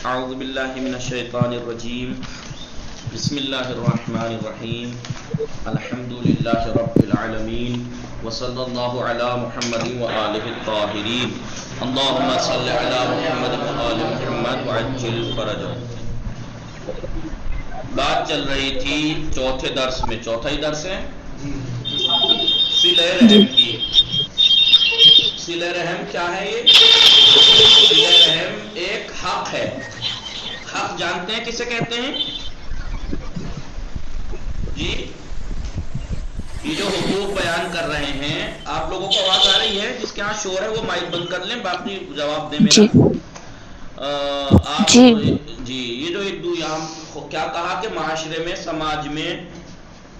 اعوذ باللہ من الشیطان الرجیم بسم اللہ الرحمن الرحیم الحمد للہ رب العالمین وصلی اللہ علی محمد وآلہ الطاہرین اللہم صلی علی محمد وآل محمد وعجل فرجہ. بات چل رہی تھی چوتھے درس میں، چوتھا ہی درس ہے صلہ رحم کی. صلہ رحم کیا ہے؟ یہ صلہ رحم ایک حق ہے. حق جانتے ہیں کسے کہتے ہیں؟ جی، یہ جو حقوق بیان کر رہے ہیں، آپ لوگوں کو آواز آ رہی ہے؟ جس کے ہاں شور ہے وہ مائک بند کر لیں، باقی جواب دیں میرا. جی آپ جی جی، یہ جو ایک یہاں کیا کہا کہ معاشرے میں، سماج میں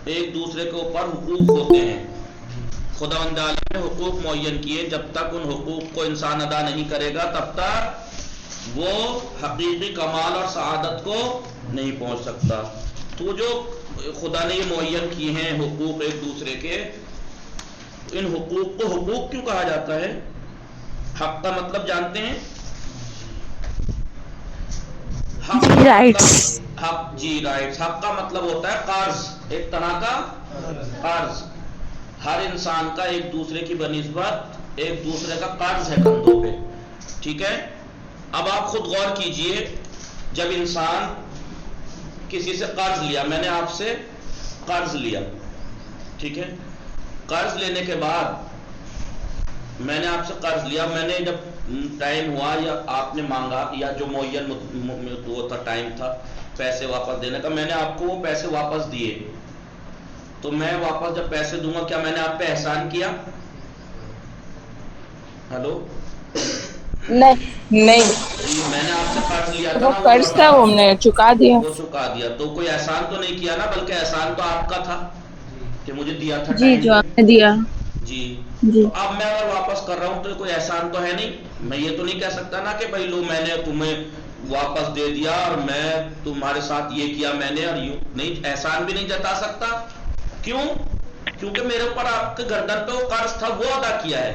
ایک دوسرے کے اوپر حقوق ہوتے ہیں. خداوند عالم نے حقوق معین کیے، جب تک ان حقوق کو انسان ادا نہیں کرے گا تب تک وہ حقیقی کمال اور سعادت کو نہیں پہنچ سکتا. تو جو خدا نے یہ معین کیے ہیں حقوق ایک دوسرے کے، ان حقوق کو حقوق کیوں کہا جاتا ہے؟ حق کا مطلب جانتے ہیں؟ حق کا رائٹس. مطلب حق، جی رائٹس. حق کا مطلب ہوتا ہے قرض، ایک طرح کا قرض. ہر انسان کا ایک دوسرے کی بنسبت ایک دوسرے کا قرض ہے کندھوں پہ. ٹھیک ہے؟ اب آپ خود غور کیجئے، جب انسان کسی سے قرض لیا، میں نے آپ سے قرض لیا، ٹھیک ہے؟ قرض لینے کے بعد میں نے آپ سے قرض لیا، میں نے جب ٹائم ہوا یا آپ نے مانگا یا جو معین وہ تھا ٹائم تھا پیسے واپس دینے کا، میں نے آپ کو وہ پیسے واپس دیے. تو میں واپس جب پیسے دوں گا، کیا میں نے آپ پہ احسان کیا؟ ہلو نہیں، جی، میں نے آپ سے قرض لیا تھا وہ نا، وہ قرض تھا، وہ ہم نے چکا دیا. وہ چکا دیا. تو کوئی احسان تو نہیں کیا نا، بلکہ احسان تو آپ کا تھا کہ مجھے دیا تھا جی ٹائم جو پہ. آپ نے دیا. جی، جی تو اب میں اگر واپس کر رہا ہوں تو کوئی احسان تو ہے نہیں. میں یہ تو نہیں کہہ سکتا نا کہ بھائی لو میں نے تمہیں واپس دے دیا اور میں تمہارے ساتھ یہ کیا میں نے، اور یوں نہیں. احسان بھی نہیں جتا سکتا. کیوں؟ کیونکہ میرے اوپر آپ کے گردن پہ وہ قرض تھا، وہ ادا کیا ہے.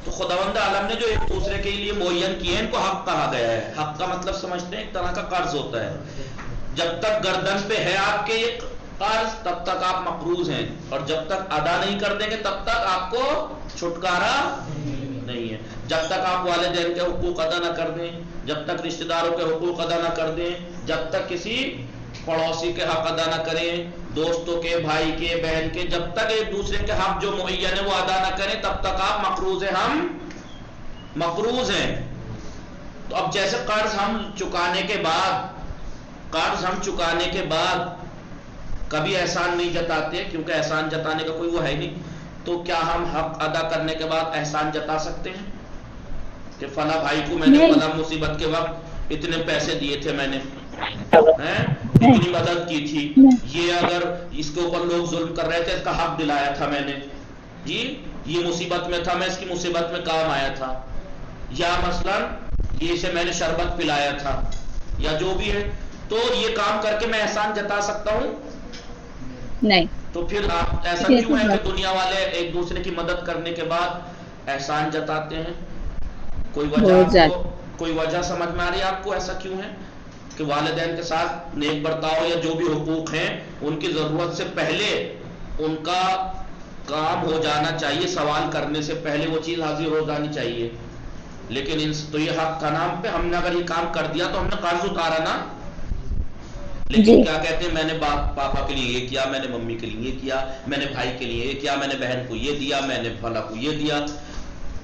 تو خداوند عالم نے جو ایک دوسرے کے لیے معین کیے ہیں، ان کو حق کہا گیا ہے. حق کا مطلب سمجھتے ہیں؟ ایک طرح کا قرض ہوتا ہے. جب تک گردن پہ ہے آپ کے یہ قرض، تب تک آپ مقروض ہیں، اور جب تک ادا نہیں کر دیں گے تب تک آپ کو چھٹکارا نہیں ہے. جب تک آپ والدین کے حقوق ادا نہ کر دیں، جب تک رشتہ داروں کے حقوق ادا نہ کر دیں، جب تک کسی پڑوسی کے حق ادا نہ کریں، دوستوں کے، بھائی کے، بہن کے، جب تک ایک دوسرے کے حق جو معین ہے وہ ادا نہ کریں تب تک آپ مقروض ہیں. ہم مقروض ہیں. تو اب جیسے قرض ہم چکانے کے بعد کبھی احسان نہیں جتاتے، کیونکہ احسان جتانے کا کوئی وہ ہے نہیں، تو کیا ہم حق ادا کرنے کے بعد احسان جتا سکتے ہیں کہ فلاں بھائی کو میں نے نہیں فلاں مصیبت کے وقت اتنے پیسے دیے تھے، میں نے اتنی مدد کی تھی، یہ اگر اس کے اوپر لوگ ظلم کر رہے تھے اس کا حق دلایا تھا میں نے، جی یہ مصیبت میں تھا میں اس کی مصیبت میں کام آیا تھا، یا مثلا یہ اسے میں نے شربت پلایا تھا، یا جو بھی ہے، تو یہ کام کر کے میں احسان جتا سکتا ہوں؟ نہیں. تو پھر آپ ایسا کیوں ہے کہ دنیا والے ایک دوسرے کی مدد کرنے کے بعد احسان جتاتے ہیں؟ کوئی وجہ بہت آپ کو، زیادہ. کوئی وجہ سمجھ میں آ رہی ہے آپ کو ایسا کیوں ہے کہ والدین کے ساتھ نیک برتاؤ یا جو بھی حقوق ہیں ان کی ضرورت سے پہلے ان کا کام ہو جانا چاہیے، سوال کرنے سے پہلے وہ چیز حاضر ہو جانی چاہیے. لیکن تو یہ حق تھا نا ہم پہ، ہم نے اگر یہ کام کر دیا تو ہم نے قرض اتارا نا. جی لیکن کیا کہتے ہیں، میں نے پاپا کے لیے یہ کیا، میں نے ممی کے لیے یہ کیا، میں نے بھائی کے لیے یہ کیا، میں نے بہن کو یہ دیا، میں نے فلاں کو یہ دیا.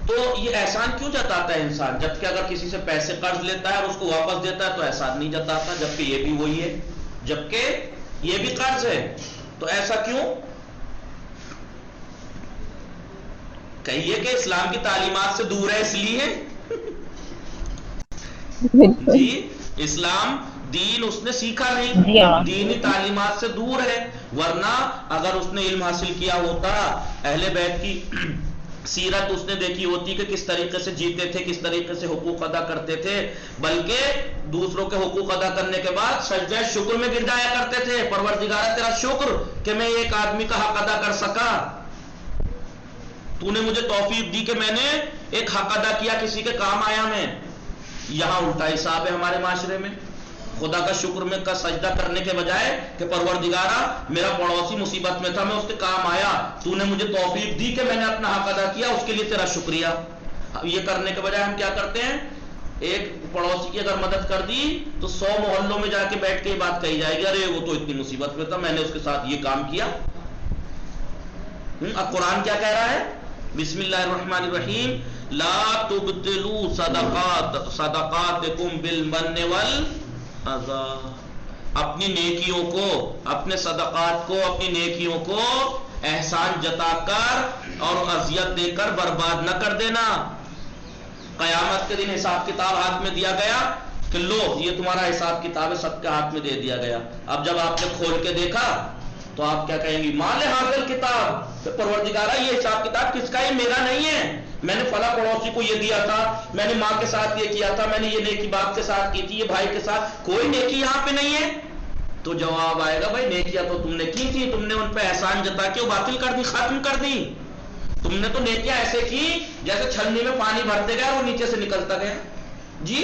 تو یہ احسان کیوں جتاتا ہے انسان؟ جبکہ اگر کسی سے پیسے قرض لیتا ہے اور اس کو واپس دیتا ہے تو احسان نہیں جتاتا، جبکہ یہ بھی وہی ہے، جبکہ یہ بھی قرض ہے. تو ایسا کیوں؟ کہیے کہ اسلام کی تعلیمات سے دور ہے اس لیے. بالکل. جی، اسلام دین اس نے سیکھا نہیں، جی ہاں. دینی تعلیمات سے دور ہے. ورنہ اگر اس نے علم حاصل کیا ہوتا، اہل بیت کی سیرت اس نے دیکھی ہوتی کہ کس طریقے سے جیتے تھے، کس طریقے سے حقوق ادا کرتے تھے، بلکہ دوسروں کے حقوق ادا کرنے کے بعد سجدہ شکر میں گر جایا کرتے تھے، پروردگار تیرا شکر کہ میں ایک آدمی کا حق ادا کر سکا، تو نے مجھے توفیق دی کہ میں نے ایک حق ادا کیا، کسی کے کام آیا میں. یہاں الٹا حساب ہے ہمارے معاشرے میں. خدا کا شکر میں کا سجدہ کرنے کے بجائے کہ پروردگارا میرا پڑوسی مصیبت میں تھا میں اس کے کام آیا, تو نے مجھے توفیق دی کہ میں نے اپنا حق ادا کیا, اس کے لیے تیرا شکریہ. یہ کرنے کے بجائے ہم کیا کرتے ہیں, ایک پڑوسی کی اگر مدد کر دی تو 100 محلوں میں جا کے بیٹھ کے یہ بات کہی جائے گی, ارے وہ تو اتنی مصیبت میں تھا میں نے اس کے ساتھ یہ کام کیا. اب قرآن کیا کہہ رہا ہے, بسم اللہ الرحمن الرحیم, لا تبطلوا صدقاتکم بالمن والعذا. اپنی نیکیوں کو, اپنے صدقات کو, اپنی نیکیوں کو احسان جتا کر اور اذیت دے کر برباد نہ کر دینا. قیامت کے دن حساب کتاب ہاتھ میں دیا گیا کہ لو یہ تمہارا حساب کتاب ہے, سب کے ہاتھ میں دے دیا گیا. اب جب آپ نے کھول کے دیکھا تو آپ کیا کہیں گی, مال حاضر کتاب, پروردگارا یہ حساب کتاب کس کا ہے, میرا نہیں ہے. میں نے فلاں پڑوسی کو یہ دیا تھا, میں نے ماں کے ساتھ یہ کیا تھا, میں نے یہ نیکی باپ کے ساتھ کی تھی, یہ بھائی کے ساتھ, کوئی نیکی یہاں پہ نہیں ہے. تو جواب آئے گا, بھائی نیکیاں تو تم نے کی تھی, تم نے ان پہ احسان جتا کے باطل کر دی, ختم کر دی. تم نے تو نیکیاں ایسے کی جیسے چھلنی میں پانی بھرتے گئے اور وہ نیچے سے نکلتا گیا. جی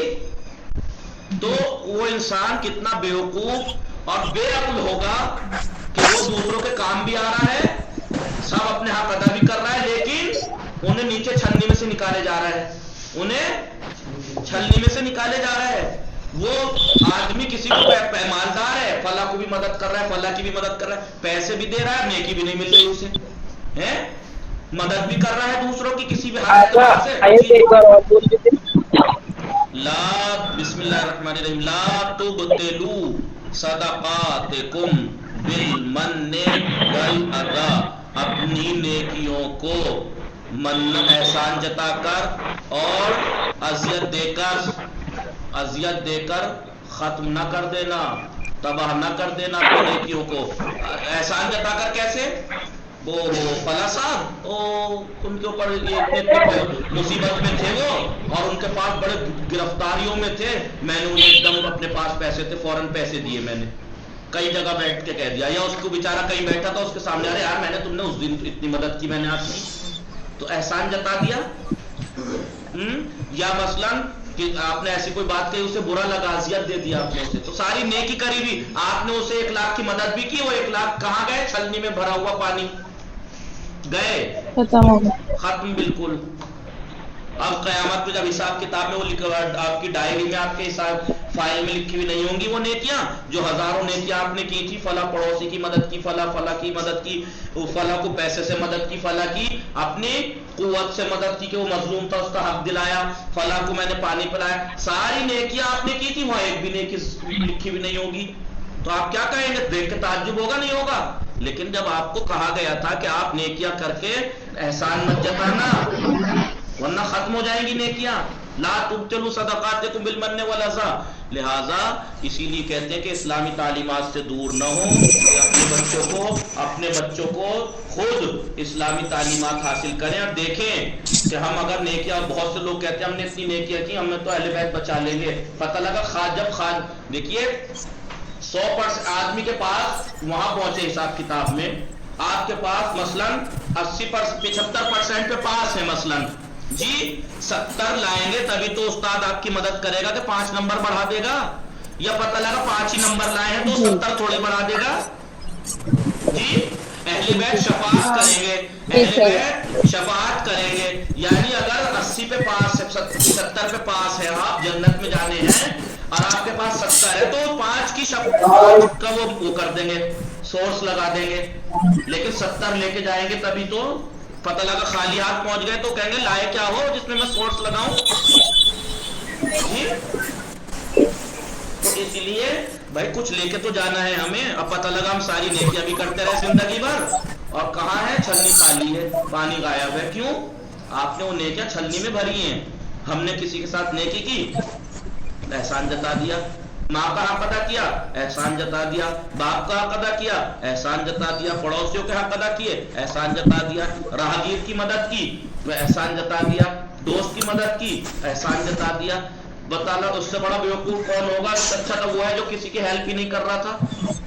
تو وہ انسان کتنا بیوقوف اور بے عقل ہوگا کہ وہ دوسروں کے کام بھی آ رہا ہے, سب اپنے حق ادا بھی کر رہا ہے, لیکن انہیں نیچے چھلنی میں سے نکالے جا رہا ہے, انہیں چھلنی میں سے نکالے جا رہا ہے. وہ آدمی کسی کو مالدار ہے, فلاں کو بھی مدد کر رہا ہے, فلاں کی بھی مدد کر رہا ہے, پیسے بھی دے رہا ہے, نیکی بھی نہیں مل رہی اسے, ہے مدد بھی کر رہا ہے دوسروں کی کسی بھی حالت سے. لا بسم اللہ الرحمن الرحیم, لا تبطلوا صدقاتکم بالمن والعذا. اپنی نیکیوں کو من احسان جتا کر اور اذیت دے کر ختم نہ کر دینا, تباہ نہ کر دینا اپنی نیکیوں کو. احسان جتا کر کیسے, وہ فلاں صاحب ان کے اوپر مصیبت میں تھے وہ, اور ان کے پاس بڑے گرفتاریوں میں تھے, میں نے انہیں ایک دم اپنے پاس پیسے تھے فوراً پیسے دیے, میں نے کئی جگہ بیٹھ کے کہہ دیا. یا اس کو بیچارہ کہیں بیٹھا تھا, اس کے سامنے, ارے یار میں نے تم نے اس دن اتنی مدد کی, میں نے آپ کی, تو احسان جتا دیا. یا مثلاً کہ آپ نے ایسی کوئی بات کہی, اسے برا لگا, اذیت دے دیا آپ نے اسے, تو ساری نیکی کری بھی, آپ نے اسے 1 لاکھ کی مدد بھی کی, وہ 1 لاکھ کہاں گئے, چھلنی میں بھرا ہوا پانی گئے, ختم بالکل. اب قیامت میں جب حساب کتاب میں وہ آپ کی ڈائری میں, آپ کے حساب فائل میں لکھی ہوئی نہیں ہوں گی وہ نیکیاں جو ہزاروں نیکیاں آپ نے کی تھی, فلاں پڑوسی کی مدد کی, فلاں کی مدد کی, فلاں کو پیسے سے مدد کی, فلاں کی اپنی قوت سے مدد کی کہ وہ مظلوم تھا اس کا حق دلایا, فلاں کو میں نے پانی پلایا, ساری نیکیاں آپ نے کی تھی, وہاں ایک بھی نیکی لکھی ہوئی نہیں ہوگی. تو آپ کیا کہیں گے, دیکھ کے تعجب ہوگا, نہیں ہوگا. لیکن جب آپ کو کہا گیا تھا کہ آپ نیکیاں کر کے احسان مت جتانا ورنہ ختم ہو جائیں گی نیکیاں, لا تبطلوا صدقاتکم بالمن والعذا. لہذا اسی لیے کہتے ہیں کہ اسلامی تعلیمات سے دور نہ ہو, اپنے بچوں کو خود اسلامی تعلیمات حاصل کریں اور دیکھیں کہ ہم اگر نیکیاں, بہت سے لوگ کہتے ہیں ہم نے اتنی نیکیاں کی, ہمیں تو اہل بیت بچا لیں گے. پتہ لگا جب دیکھیے 100% آدمی کے پاس وہاں پہنچے حساب کتاب میں, آپ کے پاس مثلاً 75% پہ پاس ہے مثلاً, جی 70 لائیں گے تبھی تو استاد آپ کی مدد کرے گا کہ 5 نمبر بڑھا دے گا, یا پتہ لگا 5 ہی نمبر لائے ہیں تو 70 تھوڑے بڑھا دے گا. جی اہل بیت شفاعت کریں گے, اہل بیت شفاعت کریں گے, یعنی اگر 80 پہ پاس ہے, 70 پہ پاس ہے, آپ جنت میں جانے ہیں اور آپ کے پاس 70 ہے, تو 5 کی شفاعت کا وہ کر دیں گے, سورس لگا دیں گے. لیکن 70 لے کے جائیں گے تبھی تو, پتہ لگا خالی ہاتھ پہنچ گئے تو کہیں گے لائے کیا ہو جس میں سورس لگاؤں. تو اس لیے بھائی کچھ لے کے تو جانا ہے ہمیں. اب پتہ لگا ہم ساری نیکیاں بھی کرتے رہے زندگی بھر, اور کہاں ہے, چھلنی خالی ہے, پانی غائب ہے. کیوں, آپ نے وہ نیکیاں چھلنی میں بھری ہیں. ہم نے کسی کے ساتھ نیکی کی, احسان جتا دیا, ماں کا حق ادا کیا, احسان جتا دیا, باپ کا حق ادا کیا, احسان جتا دیا, پڑوسیوں کے حق ادا کیے, احسان جتا دیا, راہگیر کی مدد کی, وہ احسان جتا دیا, دوست کی مدد کی, احسان جتا دیا. بتا لا اس سے بڑا بیوقوف کون ہوگا, اچھا تو وہ ہے جو کسی کی ہیلپ ہی نہیں کر رہا تھا,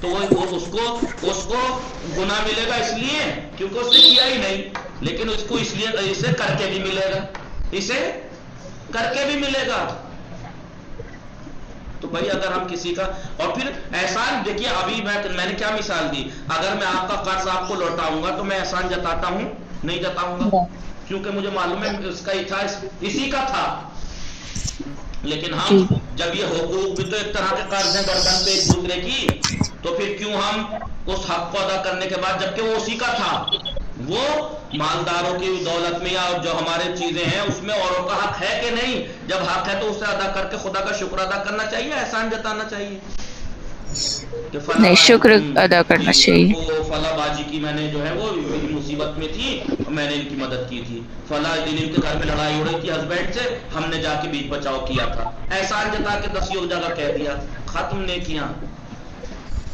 تو وہ اس کو گناہ ملے گا اس لیے کیونکہ اس نے کیا ہی نہیں, لیکن اس کو اس لیے اسے کر کے بھی ملے گا, اسے کر کے بھی ملے گا. تو بھائی اگر ہم کسی کا، اور پھر احسان دیکھیے، ابھی میں نے کیا مثال دی، اگر میں آپ کا قرض آپ کو لوٹاؤں گا تو میں احسان جتاتا ہوں؟ نہیں جتاؤں گا، کیونکہ مجھے معلوم ہے اس کا ہی تھا، اسی کا تھا۔ لیکن ہم جی جب یہ حقوق بھی تو ایک طرح کے قرض ہیں گردن پہ ایک دوسرے کی، تو پھر کیوں ہم اس حق کو ادا کرنے کے بعد، جبکہ وہ اسی کا تھا، وہ مالداروں کی دولت میں یا جو ہمارے چیزیں ہیں اس میں اوروں کا حق ہے کہ نہیں؟ جب حق ہے تو اسے ادا کر کے خدا کا شکر ادا کرنا چاہیے، احسان جتانا چاہیے کہ فلاں نہیں، شکر ادا کرنا جی چاہیے۔ وہ فلاں باجی کی میں نے جو ہے وہ مصیبت میں تھی، میں نے ان کی مدد کی تھی، فلاں دن ان کے گھر میں لڑائی ہو رہی تھی ہسبینڈ سے، ہم نے جا کے بیچ بچاؤ کیا تھا، احسان جتا کے 10 جگہ کہہ دیا، ختم نیکیاں۔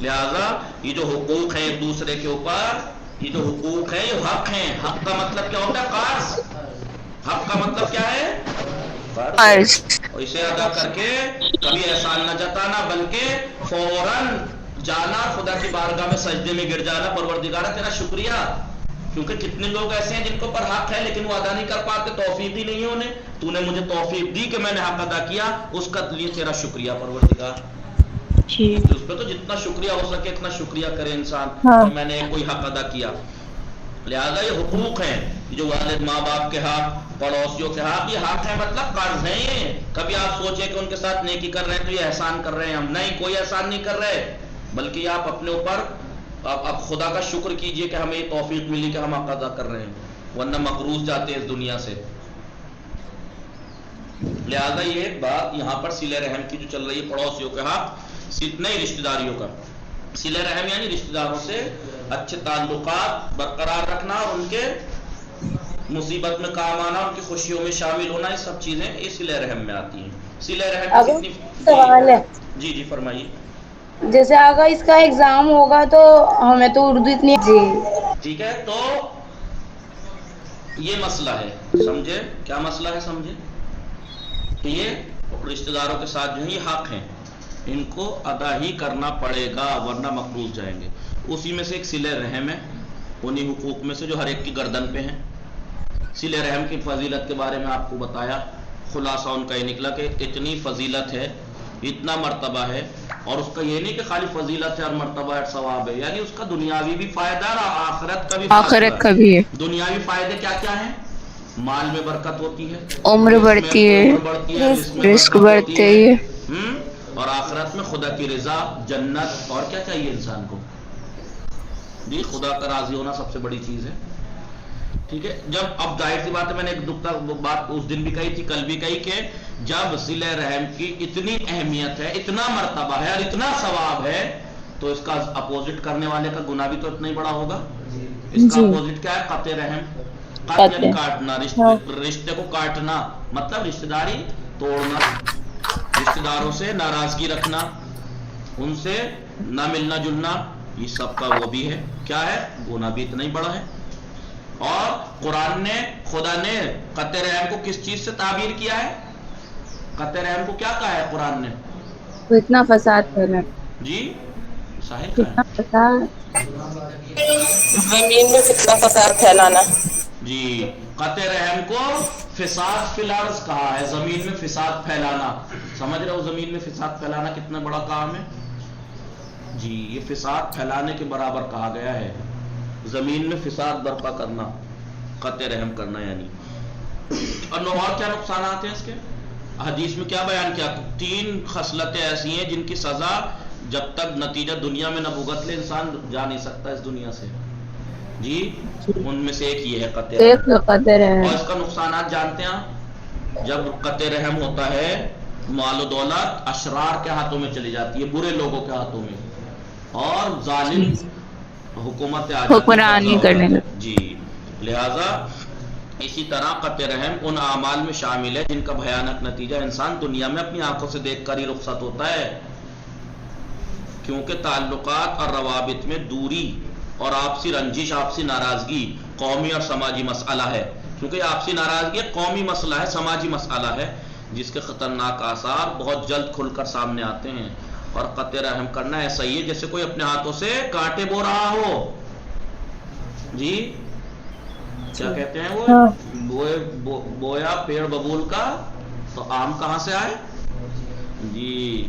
لہذا یہ جو حقوق ہیں ایک دوسرے کے اوپر، یہ جو حقوق ہیں یہ حق ہیں۔ حق کا مطلب کیا ہوتا ہے؟ قرض۔ حق کا مطلب کیا ہے؟ قرض۔ اور اسے ادا کر کے کبھی احسان نہ جتانا، بلکہ فوراً جانا خدا کی بارگاہ میں سجدے میں گر جانا، پروردگارہ تیرا شکریہ، کیونکہ کتنے لوگ ایسے ہیں جن کے اوپر حق ہے لیکن وہ ادا نہیں کر پاتے، توفیق ہی نہیں ہے انہیں، تو نے مجھے توفیق دی کہ میں نے حق ادا کیا، اس کا لیے تیرا شکریہ پروردگار۔ جی اس پہ تو جتنا شکریہ ہو سکے اتنا شکریہ کرے انسان ہاں کہ میں نے کوئی حق ادا کیا۔ لہذا یہ حقوق ہیں، جو والد ماں باپ کے حق، پڑوسیوں کے حق، یہ حق ہے مطلب قرض ہیں یہ۔ کبھی آپ سوچیں کہ ان کے ساتھ نیکی کر رہے ہیں تو یہ احسان کر رہے ہیں ہم، نہیں، کوئی احسان نہیں کر رہے، بلکہ یہ آپ اپنے اوپر آپ خدا کا شکر کیجئے کہ ہمیں یہ توفیق ملی کہ ہم حق ادا کر رہے ہیں، ورنہ مقروض جاتے ہیں اس دنیا سے۔ لہذا یہ ایک بات یہاں پر صلہ رحم کی جو چل رہی ہے، پڑوسیوں کے حق، نہیں رشتہ داریوں کا صلہ رحم، یعنی رشتہ داروں سے اچھے تعلقات برقرار رکھنا، اور ان کے مصیبت میں کام آنا، ان کی خوشیوں میں شامل ہونا، یہ سب چیزیں اس صلہ رحم میں آتی ہیں۔ صلہ رحم کی کتنی سوال ہے، جی فرمائیے۔ جیسے اگر اس کا ایگزام ہوگا تو ہمیں تو اردو اتنی جی ٹھیک ہے، تو یہ مسئلہ ہے، سمجھے کیا مسئلہ ہے؟ سمجھے کہ یہ رشتہ داروں کے ساتھ جو ہے یہ حق ہیں، ان کو ادا ہی کرنا پڑے گا ورنہ مقروض جائیں گے۔ اسی میں سے ایک صلہ رحم ہے، انہی حقوق میں سے جو ہر ایک کی گردن پہ ہیں۔ صلہ رحم کی فضیلت کے بارے میں آپ کو بتایا، خلاصہ ان کا یہ نکلا کہ اتنی فضیلت ہے، اتنا مرتبہ ہے، اور اس کا یہ نہیں کہ خالی فضیلت ہے اور مرتبہ ہے، ثواب ہے، یعنی اس کا دنیاوی بھی فائدہ اور آخرت کا بھی فائدہ۔ آخرت کا بھی ہے۔ دنیاوی فائدے کیا کیا ہیں؟ مال میں برکت ہوتی ہے، عمر بڑھتی ہے، رزق بڑھتے ہے، اور آخرت میں خدا کی رضا، جنت، اور کیا چاہیے انسان کو؟ جی خدا کا راضی ہونا سب سے بڑی چیز ہے۔ ٹھیک ہے، جب اب ظاہر سی بات ہے، میں نے ایک نقطہ بات اس دن بھی کہی تھی، کل بھی کہی، کہ جب صلہ رحم کی اتنی اہمیت ہے، اتنا مرتبہ ہے اور اتنا ثواب ہے، تو اس کا اپوزٹ کرنے والے کا گناہ بھی تو اتنا ہی بڑا ہوگا۔ اس کا اپوزٹ کیا ہے؟ قطع رحم، قطع یعنی کاٹنا، رشتے کو کاٹنا، مطلب رشتہ داری توڑنا، رشتہ داروں سے ناراضگی رکھنا، ان سے نہ ملنا جلنا، یہ سب کا وہ بھی ہے، کیا ہے؟ گناہ بھی اتنا ہی بڑا ہے۔ اور قرآن نے، خدا نے قطع رحم کو کس چیز سے تعبیر کیا ہے؟ قطع رحم کو کیا کہا ہے قرآن نے؟ تو اتنا فساد پھیلا، جی ساحل کا کتنا ہے فساد، زمین میں کتنا فساد پھیلانا۔ جی قطع رحم کو فساد فی الارض کہا ہے، زمین میں فساد پھیلانا۔ سمجھ رہے ہو زمین میں فساد پھیلانا کتنا بڑا کام ہے؟ جی یہ فساد پھیلانے کے برابر کہا گیا ہے، زمین میں فساد برپا کرنا، قطع رحم کرنا یعنی۔ اور کیا نقصانات ہیں اس کے؟ حدیث میں کیا بیان کیا؟ 3 خصلتیں ایسی ہیں جن کی سزا جب تک نتیجہ دنیا میں نہ بھگت لے انسان جا نہیں سکتا اس دنیا سے۔ جی ان میں سے ایک یہ ہے قطع رحم۔ قدر ہے، اور اس کا نقصانات جانتے ہیں؟ جب قطع رحم ہوتا ہے، مال و دولت اشرار کے ہاتھوں میں چلی جاتی ہے، برے لوگوں کے ہاتھوں میں، اور ظالم حکومت حکمرانی کرنے لگے۔ جی لہذا اسی طرح قطع رحم ان اعمال میں شامل ہے جن کا بھیانک نتیجہ انسان دنیا میں اپنی آنکھوں سے دیکھ کر ہی رخصت ہوتا ہے، کیونکہ تعلقات اور روابط میں دوری اور آپسی رنجش، آپسی ناراضگی قومی اور سماجی مسئلہ ہے، کیونکہ آپسی ناراضگی ایک قومی مسئلہ ہے، سماجی مسئلہ ہے، جس کے خطرناک آثار بہت جلد کھل کر سامنے آتے ہیں۔ اور قطع رحم کرنا ایسا ہی ہے جیسے کوئی اپنے ہاتھوں سے کانٹے بو رہا ہو۔ جی کیا کہتے ہیں وہ بویا پیڑ ببول کا تو آم کہاں سے آئے؟ جی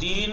3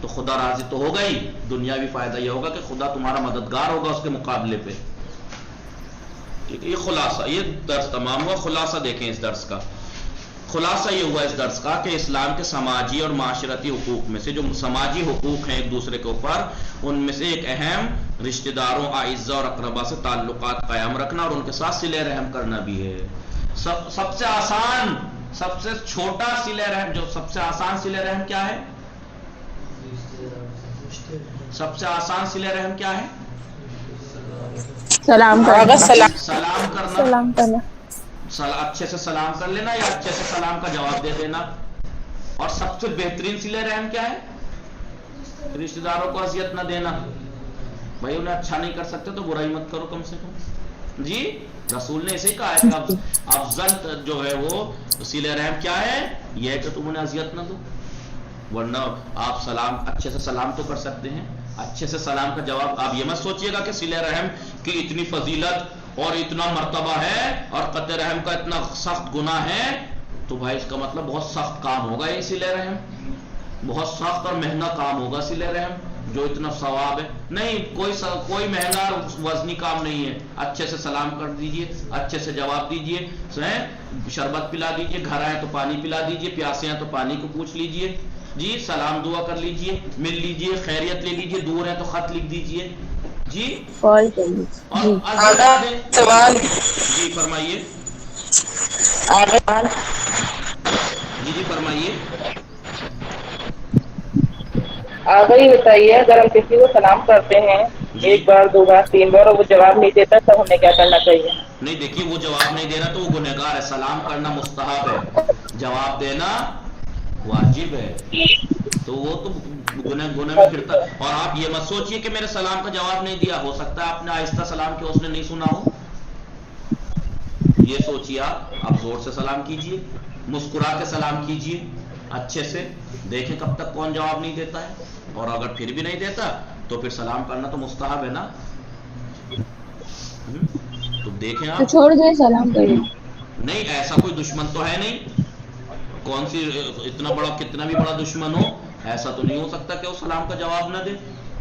تو خدا راضی تو ہوگا ہی، دنیاوی فائدہ یہ ہوگا کہ خدا تمہارا مددگار ہوگا اس کے مقابلے پہ. ٹھیک ہے، یہ خلاصہ، یہ درس تمام ہوا. خلاصہ دیکھیں اس درس کا. خلاصہ یہ ہوا اس درس کا کہ اسلام کے سماجی اور معاشرتی حقوق میں سے جو سماجی حقوق ہیں ایک دوسرے کے اوپر، ان میں سے ایک اہم رشتہ داروں، اعزاء اور اقربا سے تعلقات قائم رکھنا اور ان کے ساتھ صلہ رحم کرنا بھی ہے. سب سے آسان، سب سے چھوٹا صلہ رحم، جو سب سے آسان صلہ رحم کیا ہے؟ سب سے آسان صلہ رحم کیا ہے؟ سلام کرنا. سلام کرنا. سلام کرنا. اچھے سے سلام کر لینا یا اچھے سے سلام کا جواب دے دینا. اور سب سے بہترین صلہ رحم کیا ہے؟ رشتہ داروں کو اذیت نہ دینا. بھائی انہیں اچھا نہیں کر سکتے تو برائی مت کرو کم سے کم. جی رسول نے اسے کہا ہے کہ افضل جو ہے وہ صلہ رحم کیا ہے؟ یہ ہے کہ تم انہیں اذیت نہ دو. ورنہ آپ سلام اچھے سے سلام تو کر سکتے ہیں، اچھے سے سلام کا جواب. آپ یہ مت سوچئے گا کہ صلہ رحم کی اتنی فضیلت اور اتنا مرتبہ ہے اور قطع رحم کا اتنا سخت گناہ ہے تو بھائی اس کا مطلب بہت سخت کام ہوگا یہ صلہ رحم، بہت سخت اور مہنگا کام ہوگا صلہ رحم جو اتنا ثواب ہے. نہیں، کوئی مہنگا وزنی کام نہیں ہے. اچھے سے سلام کر دیجئے، اچھے سے جواب دیجئے، شربت پلا دیجئے، گھر آئے تو پانی پلا دیجئے، پیاسے ہیں تو پانی کو پوچھ لیجئے، جی سلام دعا کر لیجئے، مل لیجئے، خیریت لے لیجئے، دور ہے تو خط لکھ دیجئے. جی کال کر لیجیے. اور سوال جی فرمائیے. جی فرمائیے. آگے ہی بتائیے، اگر ہم کسی کو سلام کرتے ہیں جی 1 بار 2 بار 3 بار اور وہ جواب نہیں دیتا تو ہمیں کیا کرنا چاہیے؟ نہیں دیکھیے، وہ جواب نہیں دے رہا تو وہ گنہگار ہے. سلام کرنا مستحب ہے، جواب دینا واجب ہے. تو وہ تو گنہ میں پھرتا. اور آپ یہ مت سوچئے کہ میرے سلام کا جواب نہیں دیا، ہو سکتا ہے آپ نے آہستہ سلام کیا اس نے نہیں سنا ہو. یہ سوچئے آپ زور سے سلام کیجئے، مسکرا کے سلام کیجئے، اچھے سے دیکھیں کب تک کون جواب نہیں دیتا ہے. اور اگر پھر بھی نہیں دیتا تو پھر سلام کرنا تو مستحب ہے نا. تو دیکھیں تو آپ. چھوڑ دیں سلام کرنا. نہیں، ایسا کوئی دشمن تو ہے نہیں. کون سی اتنا بڑا، کتنا بھی بڑا دشمن ہو، ایسا تو نہیں ہو سکتا کہ وہ سلام کا جواب نہ دے.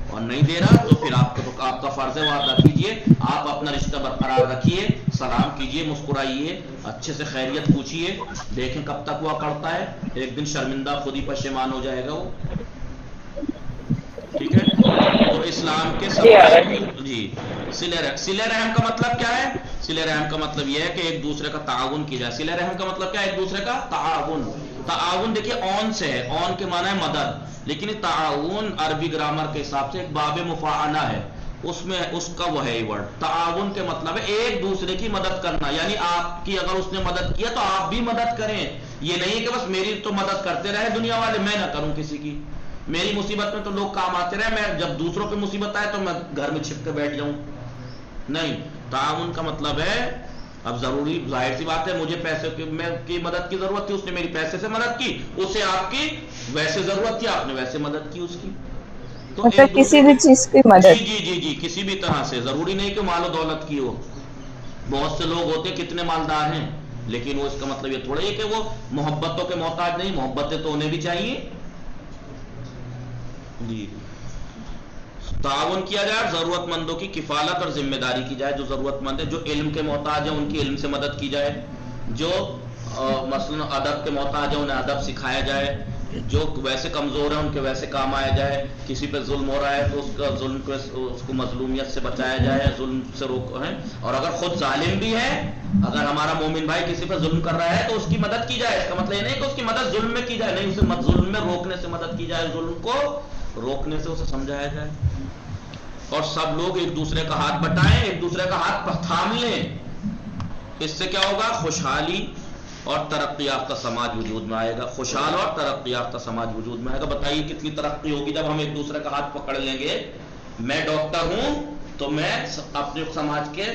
اور نہیں دے رہا تو پھر آپ کا فرض ہے وہ ادا کیجئے. آپ اپنا رشتہ برقرار رکھیے، سلام کیجئے، مسکرائیے، اچھے سے خیریت پوچھیے، دیکھیں کب تک وہ کرتا ہے. ایک دن شرمندہ خود ہی پشیمان ہو جائے گا وہ. ٹھیک ہے. تو اسلام کے جی سب آگے. جی صلہ رحم کا مطلب کیا ہے؟ صلہ رحم کا مطلب یہ ہے کہ ایک دوسرے کا تعاون کی جائے. صلہ رحم کا مطلب کیا ہے؟ ایک دوسرے کا تعاون. تعاون دیکھیے اون سے ہے، اون کے معنی ہے مدد، لیکن تعاون عربی گرامر کے حساب سے ایک باب مفاعلہ ہے، اس میں اس کا وہ ہے ورڈ. تعاون کے مطلب ہے ایک دوسرے کی مدد کرنا، یعنی آپ کی اگر اس نے مدد کیا تو آپ بھی مدد کریں. یہ نہیں ہے کہ بس میری تو مدد کرتے رہے دنیا والے، میں نہ کروں کسی کی. میری مصیبت میں تو لوگ کام آتے رہے، میں جب دوسروں پہ مصیبت آئے تو میں گھر میں چھپ کے بیٹھ جاؤں. نہیں، تعاون کا مطلب ہے اب ضروری ظاہر سی بات ہے مجھے پیسے کی مدد کی ضرورت تھی، اس نے میری پیسے سے مدد کی، اسے آپ کی ویسے ضرورت تھی، آپ نے ویسے مدد کی اس کی. تو مطلب ایک کسی دوسرے بھی چیز کی مدد. جی کسی بھی طرح سے، ضروری نہیں کہ مال و دولت کی ہو. بہت سے لوگ ہوتے کتنے مالدار ہیں لیکن وہ اس کا مطلب یہ تھوڑا ہے کہ وہ محبتوں کے محتاج نہیں. محبتیں تو انہیں بھی چاہیے. جی تعاون کیا جائے، ضرورت مندوں کی کفالت اور ذمہ داری کی جائے. جو ضرورت مند ہے، جو علم کے محتاج ہیں ان کی علم سے مدد کی جائے، جو مثلا ادب کے محتاج ہیں انہیں ادب سکھایا جائے، جو ویسے کمزور ہیں ان کے ویسے کام آیا جائے. کسی پہ ظلم ہو رہا ہے تو اس کا ظلم کو اس کو مظلومیت سے بچایا جائے، ظلم سے روک ہے. اور اگر خود ظالم بھی ہے، اگر ہمارا مومن بھائی کسی پہ ظلم کر رہا ہے تو اس کی مدد کی جائے. اس کا مطلب یہ نہیں کہ اس کی مدد ظلم میں کی جائے، نہیں، اسے ظلم میں روکنے سے مدد کی جائے، ظلم کو روکنے سے اسے سمجھایا جائے. اور سب لوگ ایک دوسرے کا ہاتھ بٹائیں، ایک دوسرے کا ہاتھ تھام لیں. اس سے کیا ہوگا؟ خوشحالی اور ترقی یافتہ سماج وجود میں آئے گا. خوشحال اور ترقی یافتہ سماج وجود میں آئے گا. بتائیے کتنی ترقی ہوگی جب ہم ایک دوسرے کا ہاتھ پکڑ لیں گے. میں ڈاکٹر ہوں تو میں اپنے سماج کے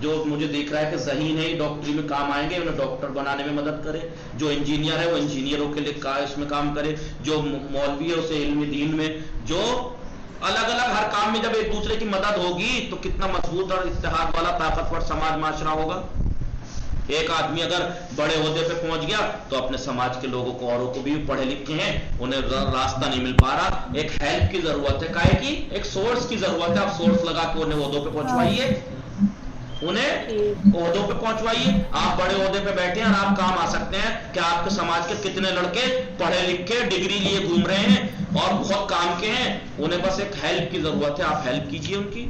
جو مجھے دیکھ رہا ہے کہ ذہین ہے، ڈاکٹری میں کام آئیں گے، انہیں ڈاکٹر بنانے میں مدد کرے. جو انجینئر ہے وہ انجینئروں کے لیے اس میں کام کرے. جو مولوی ہے اسے علم دین میں. جو الگ الگ ہر کام میں جب ایک دوسرے کی مدد ہوگی تو کتنا مضبوط اور اتحاد والا طاقتور سماج معاشرہ ہوگا. ایک آدمی اگر بڑے عہدے پہ پہنچ گیا تو اپنے سماج کے لوگوں کو، اوروں کو بھی پڑھے لکھے ہیں انہیں راستہ نہیں مل پا رہا، ایک ہیلپ کی ضرورت ہے، کائے کی ایک سورس کی ضرورت ہے، آپ سورس لگا کے انہیں عہدوں پہ پہنچوائیے، انہیں عہدوں پہ پہنچوائیے۔ آپ بڑے عہدے پہ بیٹھے ہیں اور آپ کام آ سکتے ہیں کہ آپ کے سماج کے کتنے لڑکے پڑھے لکھے ڈگری لیے گھوم رہے ہیں اور بہت کام کے ہیں، انہیں بس ایک ہیلپ کی ضرورت ہے، آپ ہیلپ کیجئے ان کی،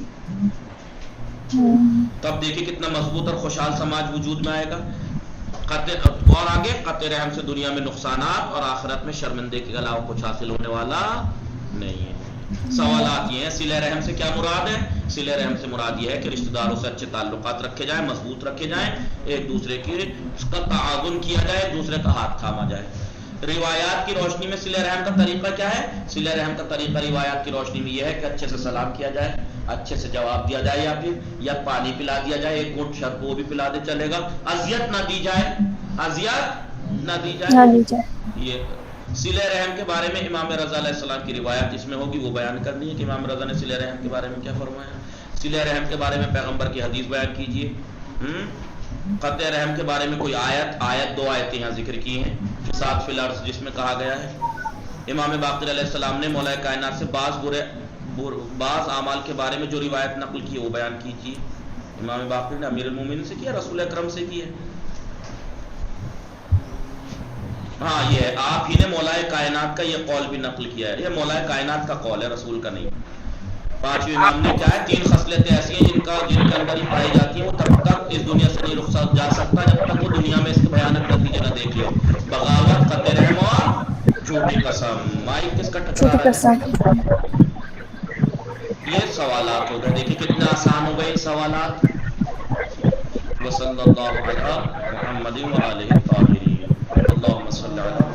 تب دیکھیں کتنا مضبوط اور خوشحال سماج وجود میں آئے گا۔ اور آگے قطع رحم سے دنیا میں نقصانات اور آخرت میں شرمندے کے علاوہ کچھ حاصل ہونے والا نہیں ہے۔ سوالات یہ ہیں، صلہ رحم سے کیا مراد ہے؟ صلہ رحم سے مراد یہ ہے کہ رشتہ داروں سے اچھے تعلقات رکھے جائیں، مضبوط رکھے جائیں، ایک دوسرے کی اس کا تعاون کیا جائے، ایک دوسرے کا ہاتھ تھاما جائے۔ روایات کی روشنی میں صلہ رحم کا طریقہ کیا ہے؟ صلہ رحم کا طریقہ روایات کی روشنی میں یہ ہے کہ اچھے سے سلام کیا جائے، اچھے سے جواب دیا جائے، یا پانی پلا دیا جائے، ایک گھونٹ شربت وہ بھی پلا دے چلے گا، اذیت نہ دی جائے، اذیت نہ دی جائے۔ یہ صلہ رحم کے بارے میں امام رضا علیہ السلام کی روایت جس میں ہوگی وہ بیان کرنی ہے کہ امام رضا نے صلہ رحم کے بارے میں کیا فرمایا۔ صلہ رحم کے بارے میں پیغمبر کی حدیث بیان کیجیے۔ قطع رحم کے بارے میں کوئی آیت 2 آیتیں یہاں ذکر کی ہیں، 7 فی الارض جس میں کہا گیا ہے۔ امام باقر علیہ السلام نے مولا کائنات سے بعض اعمال کے بارے میں جو روایت نقل کی وہ بیان کیجیے۔ امام باقر نے امیر المومنین سے کیا، رسول اکرم سے کی ہے؟ ہاں یہ ہے، آپ ہی نے مولا کائنات کا یہ قول بھی نقل کیا ہے، یہ مولا کائنات کا قول ہے، رسول کا نہیں۔ 5ویں امام نے کیا ہے، 3 خصلتیں ایسی ہیں جن کے اندر ہی پائی جاتی ہیں وہ تب تک اس دنیا سے نہیں رخصت جا سکتا جب تک وہ دنیا میں اس کے بھیانک نتیجے نہ دیکھ لے۔ بغاوت، قطع رحم اور جھوٹی قسم۔ مائک کس کا ٹکرا رہا ہے؟ یہ سوالات ہو گئے، دیکھیں کتنے آسان ہو گئے سوالات۔ وصلی اللہ علی محمد وآلہ الطاہرین، اللہم صلی علی